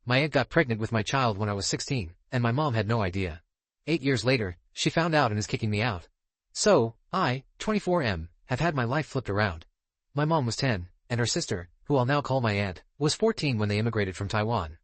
My aunt got pregnant with my child when I was 16, and my mom had no idea. 8 years later, she found out and is kicking me out. So, I, 24M, have had my life flipped around. My mom was 10, and her sister, who I'll now call my aunt, was 14 when they immigrated from Taiwan.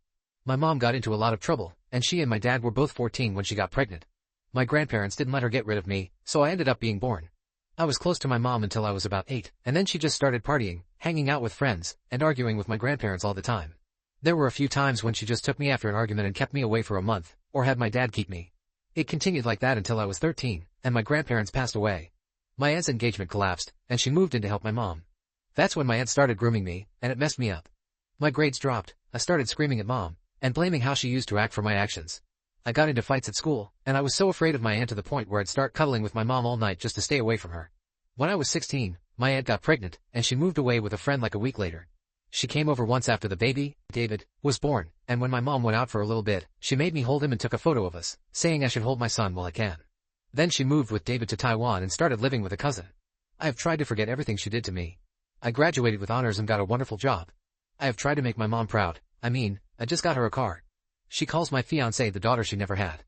My mom got into a lot of trouble, and she and my dad were both 14 when she got pregnant. My grandparents didn't let her get rid of me, so I ended up being born. I was close to my mom until I was about 8, and then she just started partying, hanging out with friends, and arguing with my grandparents all the time. There were a few times when she just took me after an argument and kept me away for a month, or had my dad keep me. It continued like that until I was 13, and my grandparents passed away. My aunt's engagement collapsed, and she moved in to help my mom. That's when my aunt started grooming me, and it messed me up. My grades dropped, I started screaming at mom, and blaming how she used to act for my actions. I got into fights at school, and I was so afraid of my aunt to the point where I'd start cuddling with my mom all night just to stay away from her. When I was 16, my aunt got pregnant, and she moved away with a friend like a week later. She came over once after the baby, David, was born, and when my mom went out for a little bit, she made me hold him and took a photo of us, saying I should hold my son while I can. Then she moved with David to Taiwan and started living with a cousin. I have tried to forget everything she did to me. I graduated with honors and got a wonderful job. I have tried to make my mom proud. I just got her a car. She calls my fiancée the daughter she never had.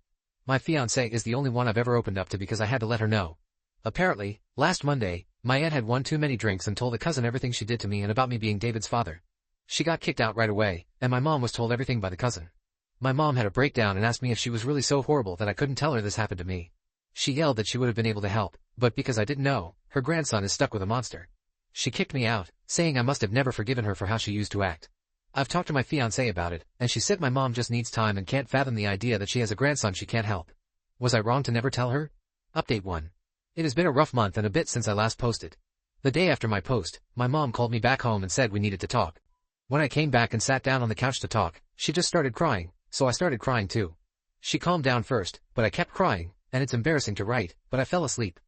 My fiancée is the only one I've ever opened up to because I had to let her know. Apparently, last Monday, my aunt had one too many drinks and told the cousin everything she did to me and about me being David's father. She got kicked out right away, and my mom was told everything by the cousin. My mom had a breakdown and asked me if she was really so horrible that I couldn't tell her this happened to me. She yelled that she would have been able to help, but because I didn't know, her grandson is stuck with a monster. She kicked me out, saying I must have never forgiven her for how she used to act. I've talked to my fiancée about it, and she said my mom just needs time and can't fathom the idea that she has a grandson she can't help. Was I wrong to never tell her? Update 1. It has been a rough month and a bit since I last posted. The day after my post, my mom called me back home and said we needed to talk. When I came back and sat down on the couch to talk, she just started crying, so I started crying too. She calmed down first, but I kept crying, and it's embarrassing to write, but I fell asleep.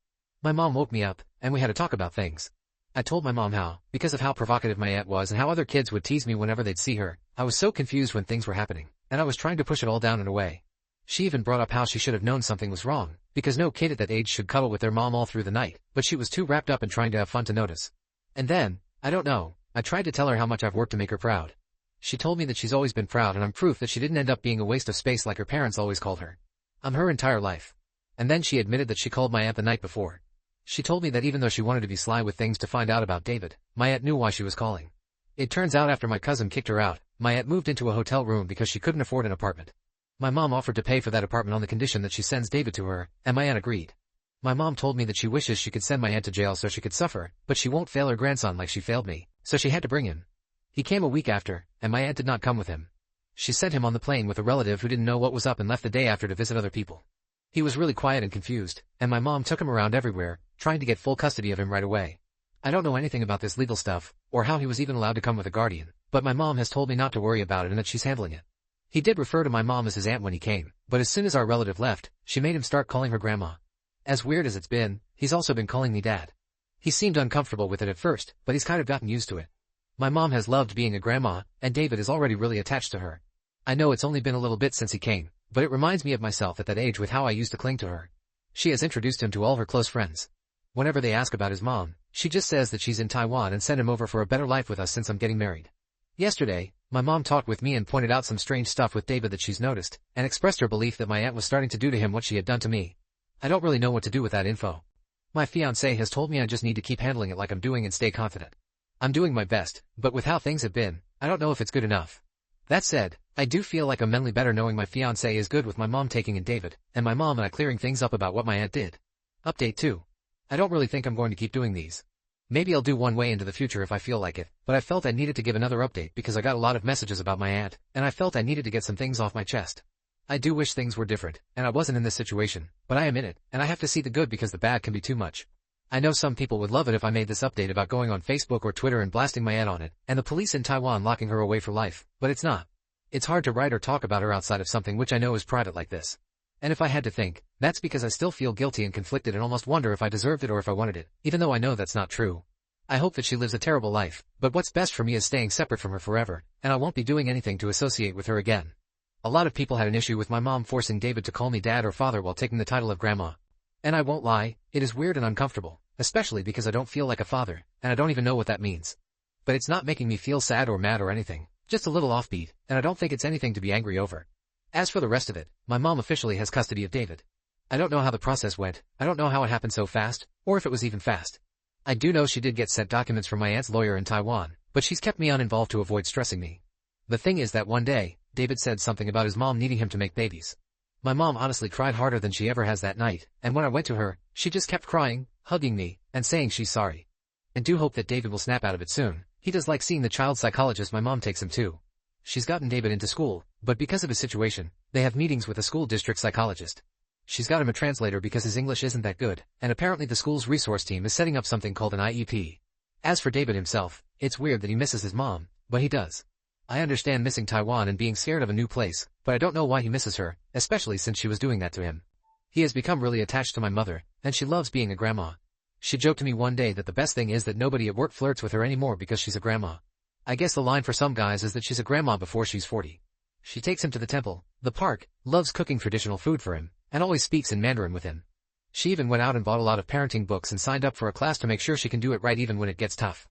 My mom woke me up, and we had to talk about things. I told my mom how, because of how provocative my aunt was and how other kids would tease me whenever they'd see her, I was so confused when things were happening, and I was trying to push it all down and away. She even brought up how she should have known something was wrong, because no kid at that age should cuddle with their mom all through the night, but she was too wrapped up in trying to have fun to notice. And then, I don't know, I tried to tell her how much I've worked to make her proud. She told me that she's always been proud and I'm proof that she didn't end up being a waste of space like her parents always called her. I'm her entire life. And then she admitted that she called my aunt the night before. She told me that even though she wanted to be sly with things to find out about David, my aunt knew why she was calling. It turns out after my cousin kicked her out, my aunt moved into a hotel room because she couldn't afford an apartment. My mom offered to pay for that apartment on the condition that she sends David to her, and my aunt agreed. My mom told me that she wishes she could send my aunt to jail so she could suffer, but she won't fail her grandson like she failed me, so she had to bring him. He came a week after, and my aunt did not come with him. She sent him on the plane with a relative who didn't know what was up and left the day after to visit other people. He was really quiet and confused, and my mom took him around everywhere, trying to get full custody of him right away. I don't know anything about this legal stuff, or how he was even allowed to come with a guardian, but my mom has told me not to worry about it and that she's handling it. He did refer to my mom as his aunt when he came, but as soon as our relative left, she made him start calling her grandma. As weird as it's been, he's also been calling me dad. He seemed uncomfortable with it at first, but he's kind of gotten used to it. My mom has loved being a grandma, and David is already really attached to her. I know it's only been a little bit since he came, but it reminds me of myself at that age with how I used to cling to her. She has introduced him to all her close friends. Whenever they ask about his mom, she just says that she's in Taiwan and sent him over for a better life with us since I'm getting married. Yesterday, my mom talked with me and pointed out some strange stuff with David that she's noticed, and expressed her belief that my aunt was starting to do to him what she had done to me. I don't really know what to do with that info. My fiancé has told me I just need to keep handling it like I'm doing and stay confident. I'm doing my best, but with how things have been, I don't know if it's good enough. That said, I do feel like I'm mentally better knowing my fiancé is good with my mom taking in David, and my mom and I clearing things up about what my aunt did. Update 2. I don't really think I'm going to keep doing these. Maybe I'll do one way into the future if I feel like it, but I felt I needed to give another update because I got a lot of messages about my aunt, and I felt I needed to get some things off my chest. I do wish things were different, and I wasn't in this situation, but I am in it, and I have to see the good because the bad can be too much. I know some people would love it if I made this update about going on Facebook or Twitter and blasting my aunt on it, and the police in Taiwan locking her away for life, but it's not. It's hard to write or talk about her outside of something which I know is private like this. And if I had to think, that's because I still feel guilty and conflicted and almost wonder if I deserved it or if I wanted it, even though I know that's not true. I hope that she lives a terrible life, but what's best for me is staying separate from her forever, and I won't be doing anything to associate with her again. A lot of people had an issue with my mom forcing David to call me dad or father while taking the title of grandma. And I won't lie, it is weird and uncomfortable, especially because I don't feel like a father, and I don't even know what that means. But it's not making me feel sad or mad or anything. Just a little offbeat, and I don't think it's anything to be angry over. As for the rest of it, my mom officially has custody of David. I don't know how the process went, I don't know how it happened so fast, or if it was even fast. I do know she did get sent documents from my aunt's lawyer in Taiwan, but she's kept me uninvolved to avoid stressing me. The thing is that one day, David said something about his mom needing him to make babies. My mom honestly cried harder than she ever has that night, and when I went to her, she just kept crying, hugging me, and saying she's sorry. And do hope that David will snap out of it soon. He does like seeing the child psychologist my mom takes him to. She's gotten David into school, but because of his situation, they have meetings with a school district psychologist. She's got him a translator because his English isn't that good, and apparently the school's resource team is setting up something called an IEP. As for David himself, it's weird that he misses his mom, but he does. I understand missing Taiwan and being scared of a new place, but I don't know why he misses her, especially since she was doing that to him. He has become really attached to my mother, and she loves being a grandma. She joked to me one day that the best thing is that nobody at work flirts with her anymore because she's a grandma. I guess the line for some guys is that she's a grandma before she's 40. She takes him to the temple, the park, loves cooking traditional food for him, and always speaks in Mandarin with him. She even went out and bought a lot of parenting books and signed up for a class to make sure she can do it right even when it gets tough.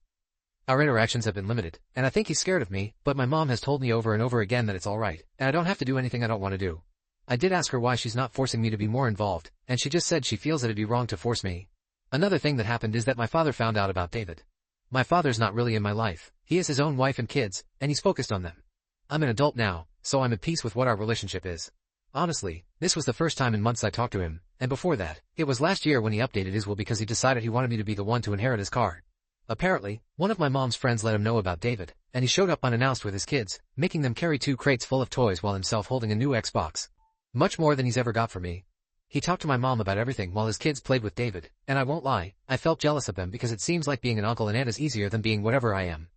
Our interactions have been limited, and I think he's scared of me, but my mom has told me over and over again that it's alright, and I don't have to do anything I don't want to do. I did ask her why she's not forcing me to be more involved, and she just said she feels that it'd be wrong to force me. Another thing that happened is that my father found out about David. My father's not really in my life, he has his own wife and kids, and he's focused on them. I'm an adult now, so I'm at peace with what our relationship is. Honestly, this was the first time in months I talked to him, and before that, it was last year when he updated his will because he decided he wanted me to be the one to inherit his car. Apparently, one of my mom's friends let him know about David, and he showed up unannounced with his kids, making them carry 2 crates full of toys while himself holding a new Xbox. Much more than he's ever got from me. He talked to my mom about everything while his kids played with David, and I won't lie, I felt jealous of them because it seems like being an uncle and aunt is easier than being whatever I am.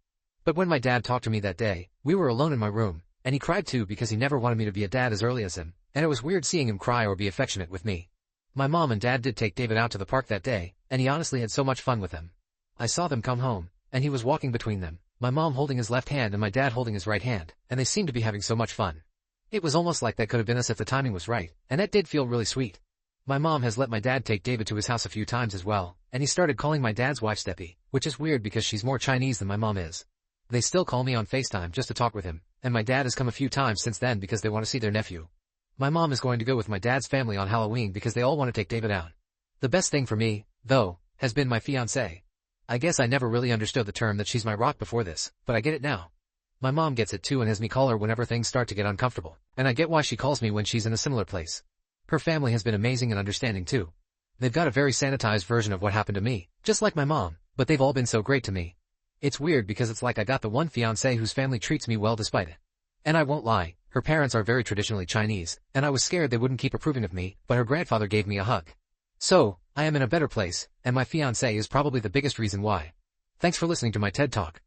But when my dad talked to me that day, we were alone in my room, and he cried too because he never wanted me to be a dad as early as him, and it was weird seeing him cry or be affectionate with me. My mom and dad did take David out to the park that day, and he honestly had so much fun with them. I saw them come home, and he was walking between them, my mom holding his left hand and my dad holding his right hand, and they seemed to be having so much fun. It was almost like that could have been us if the timing was right, and that did feel really sweet. My mom has let my dad take David to his house a few times as well, and he started calling my dad's wife Steppy, which is weird because she's more Chinese than my mom is. They still call me on FaceTime just to talk with him, and my dad has come a few times since then because they want to see their nephew. My mom is going to go with my dad's family on Halloween because they all want to take David out. The best thing for me, though, has been my fiancée. I guess I never really understood the term that she's my rock before this, but I get it now. My mom gets it too and has me call her whenever things start to get uncomfortable, and I get why she calls me when she's in a similar place. Her family has been amazing and understanding too. They've got a very sanitized version of what happened to me, just like my mom, but they've all been so great to me. It's weird because it's like I got the one fiancé whose family treats me well despite it. And I won't lie, her parents are very traditionally Chinese, and I was scared they wouldn't keep approving of me, but her grandfather gave me a hug. So, I am in a better place, and my fiancé is probably the biggest reason why. Thanks for listening to my TED Talk.